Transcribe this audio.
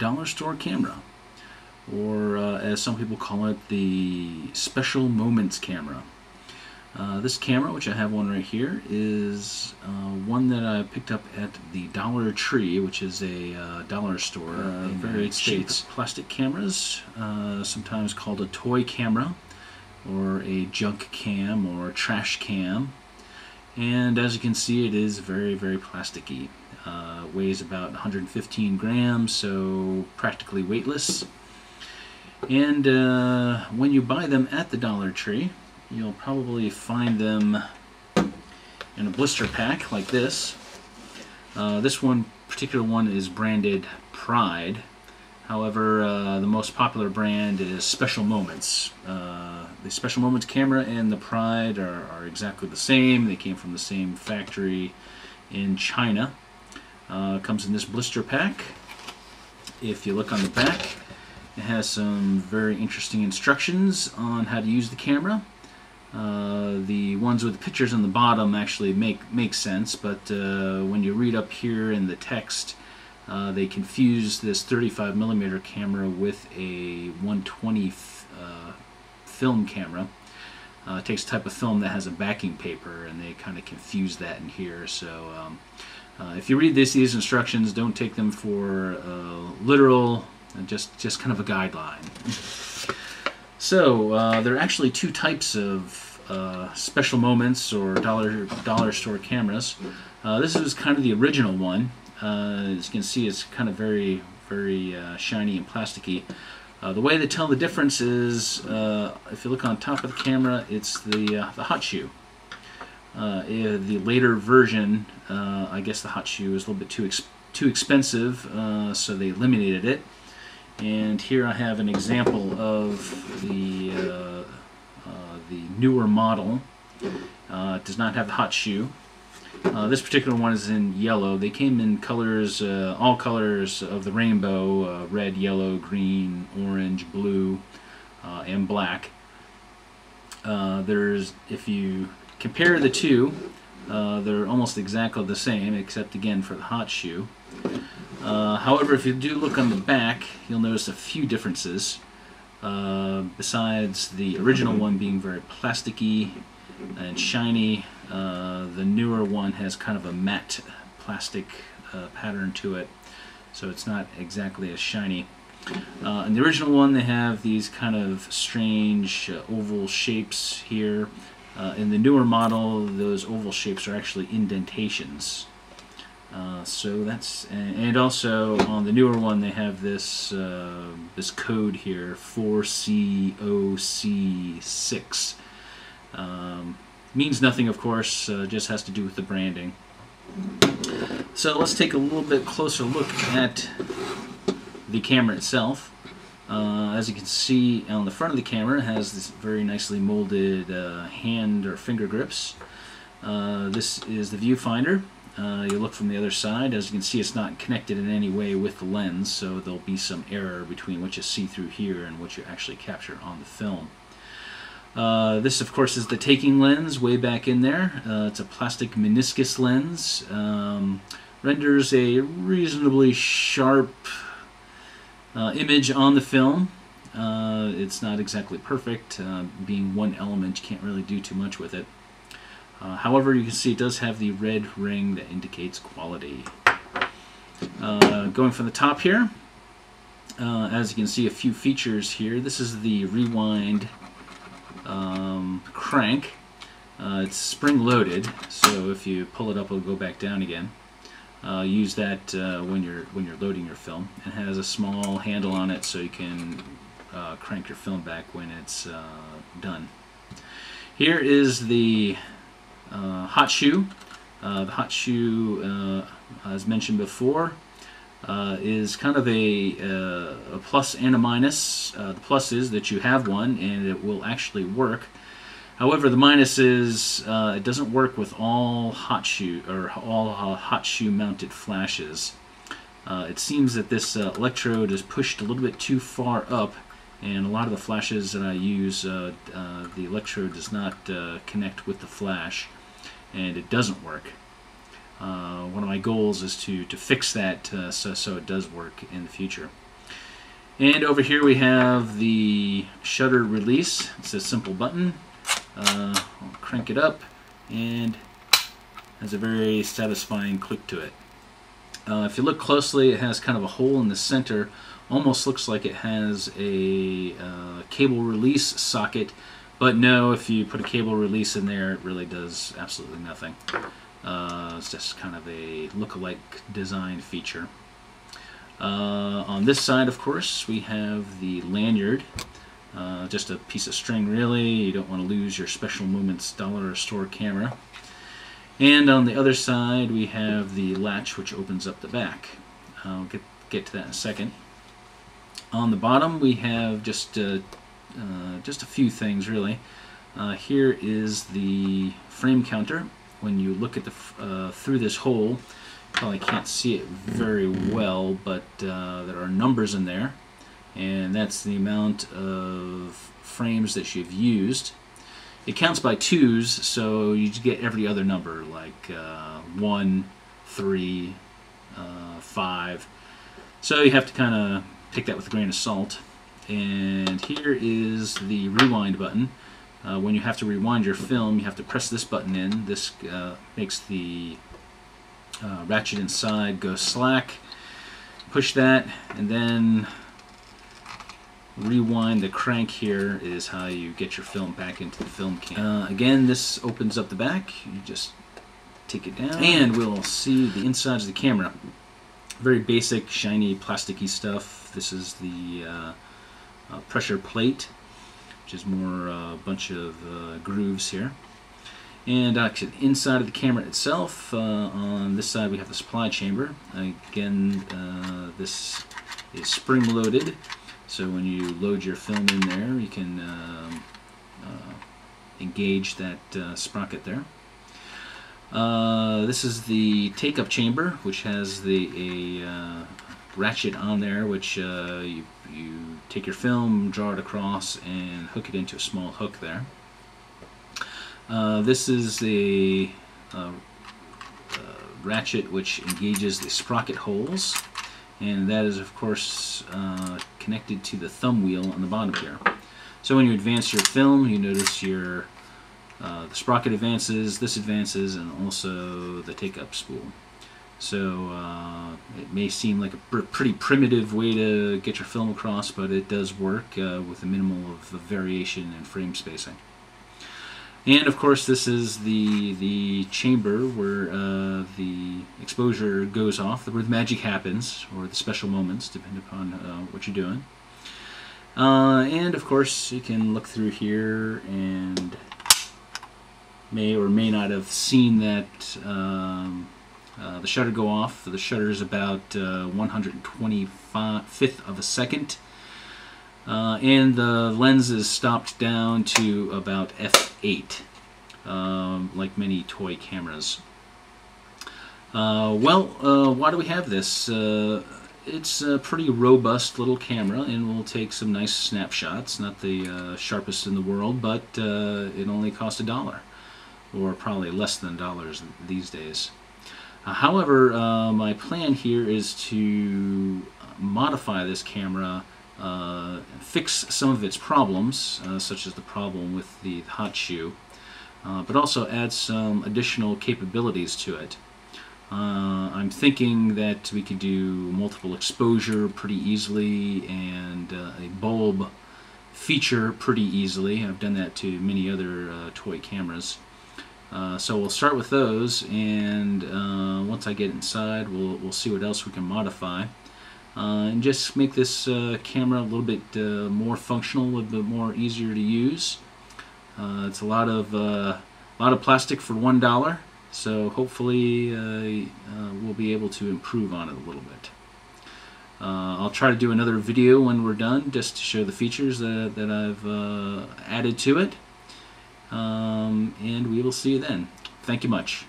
dollar store camera, or as some people call it, the Special Moments camera. This camera, which I have one right here, is one that I picked up at the Dollar Tree, which is a dollar store in the United States. Plastic cameras, sometimes called a toy camera, or a junk cam, or trash cam. And as you can see, it is very, very plasticky. Weighs about 115 grams, so practically weightless. And when you buy them at the Dollar Tree, you'll probably find them in a blister pack like this. This particular one is branded Pride. However, the most popular brand is Special Moments. The Special Moments camera and the Pride are exactly the same. They came from the same factory in China. Comes in this blister pack. If you look on the back, it has some very interesting instructions on how to use the camera. The ones with the pictures on the bottom actually make sense, but when you read up here in the text, they confuse this 35mm camera with a 120 film camera. It takes a type of film that has a backing paper, and they kind of confuse that in here. So if you read these instructions, don't take them for literal, just kind of a guideline. So there are actually two types of Special Moments or dollar store cameras. This is kind of the original one. As you can see, it's kind of very, very shiny and plasticky. The way they tell the difference is, if you look on top of the camera, it's the hot shoe. The later version, I guess the hot shoe is a little bit too expensive, so they eliminated it. And here I have an example of the newer model. It does not have the hot shoe. This particular one is in yellow. They came in colors, all colors of the rainbow: red, yellow, green, orange, blue, and black. If you compare the two, they're almost exactly the same, except again for the hot shoe. However, if you do look on the back, you'll notice a few differences. Besides the original one being very plasticky and shiny, the newer one has kind of a matte plastic pattern to it, so it's not exactly as shiny. In the original one, they have these kind of strange oval shapes here. In the newer model, those oval shapes are actually indentations. So that's, and also on the newer one, they have this this code here, 4COC6. Means nothing, of course, just has to do with the branding. So let's take a little bit closer look at the camera itself. As you can see on the front of the camera, it has this very nicely molded hand or finger grips. This is the viewfinder. You look from the other side. As you can see, it's not connected in any way with the lens, so there'll be some error between what you see through here and what you actually capture on the film. This, of course, is the taking lens way back in there. It's a plastic meniscus lens. Renders a reasonably sharp image on the film. It's not exactly perfect. Being one element, you can't really do too much with it. However, you can see it does have the red ring that indicates quality. Going from the top here, as you can see, a few features here. This is the rewind crank. It's spring-loaded, so if you pull it up, it'll go back down again. Use that when you're loading your film. It has a small handle on it, so you can crank your film back when it's done. Here is the hot shoe. The hot shoe, as mentioned before, is kind of a plus and a minus. The plus is that you have one and it will actually work. However, the minus is it doesn't work with all hot shoe mounted flashes. It seems that this electrode is pushed a little bit too far up, and a lot of the flashes that I use, the electrode does not connect with the flash, and it doesn't work. One of my goals is to fix that so it does work in the future. And over here we have the shutter release. It's a simple button. I'll crank it up, and has a very satisfying click to it. If you look closely, it has kind of a hole in the center. Almost looks like it has a cable release socket, but no, if you put a cable release in there, it really does absolutely nothing. It's just kind of a look-alike design feature. On this side, of course, we have the lanyard. Just a piece of string, really. You don't want to lose your Special Moments dollar store camera. And on the other side, we have the latch, which opens up the back. I'll get to that in a second. On the bottom, we have just a few things, really. Here is the frame counter. When you look at through this hole, you probably can't see it very well, but there are numbers in there, and that's the amount of frames that you've used. It counts by twos, so you get every other number, like 1, 3, 5. So you have to kind of take that with a grain of salt. And here is the rewind button. When you have to rewind your film, you have to press this button in. This makes the ratchet inside go slack. Push that, and then rewind the crank. Here is how you get your film back into the film can. Again, this opens up the back. You just take it down, and we'll see the insides of the camera. Very basic, shiny, plasticky stuff. This is the pressure plate, which is more a bunch of grooves here. And inside of the camera itself, on this side we have the supply chamber. Again, this is spring-loaded, so when you load your film in there, you can engage that sprocket there. This is the take-up chamber, which has a ratchet on there, which you take your film, draw it across, and hook it into a small hook there. This is a ratchet which engages the sprocket holes, and that is, of course, connected to the thumb wheel on the bottom here. So when you advance your film, you notice the sprocket advances, this advances, and also the take-up spool. So it may seem like a pretty primitive way to get your film across, but it does work with a minimal of variation in frame spacing. And of course, this is the chamber where the exposure goes off, where the magic happens, or the special moments, depending upon what you're doing. And of course, you can look through here and may or may not have seen that the shutter go off. The shutter is about 125th of a second. And the lens is stopped down to about f8, like many toy cameras. Why do we have this? It's a pretty robust little camera, and will take some nice snapshots. Not the sharpest in the world, but it only cost $1, or probably less than $1 these days. However, my plan here is to modify this camera, fix some of its problems, such as the problem with the hot shoe, but also add some additional capabilities to it. I'm thinking that we could do multiple exposure pretty easily, and a bulb feature pretty easily. I've done that to many other toy cameras. So we'll start with those, and once I get inside, we'll see what else we can modify. And just make this camera a little bit more functional, a little bit more easier to use. It's a lot of plastic for $1, so hopefully we'll be able to improve on it a little bit. I'll try to do another video when we're done, just to show the features that I've added to it. And we will see you then. Thank you much.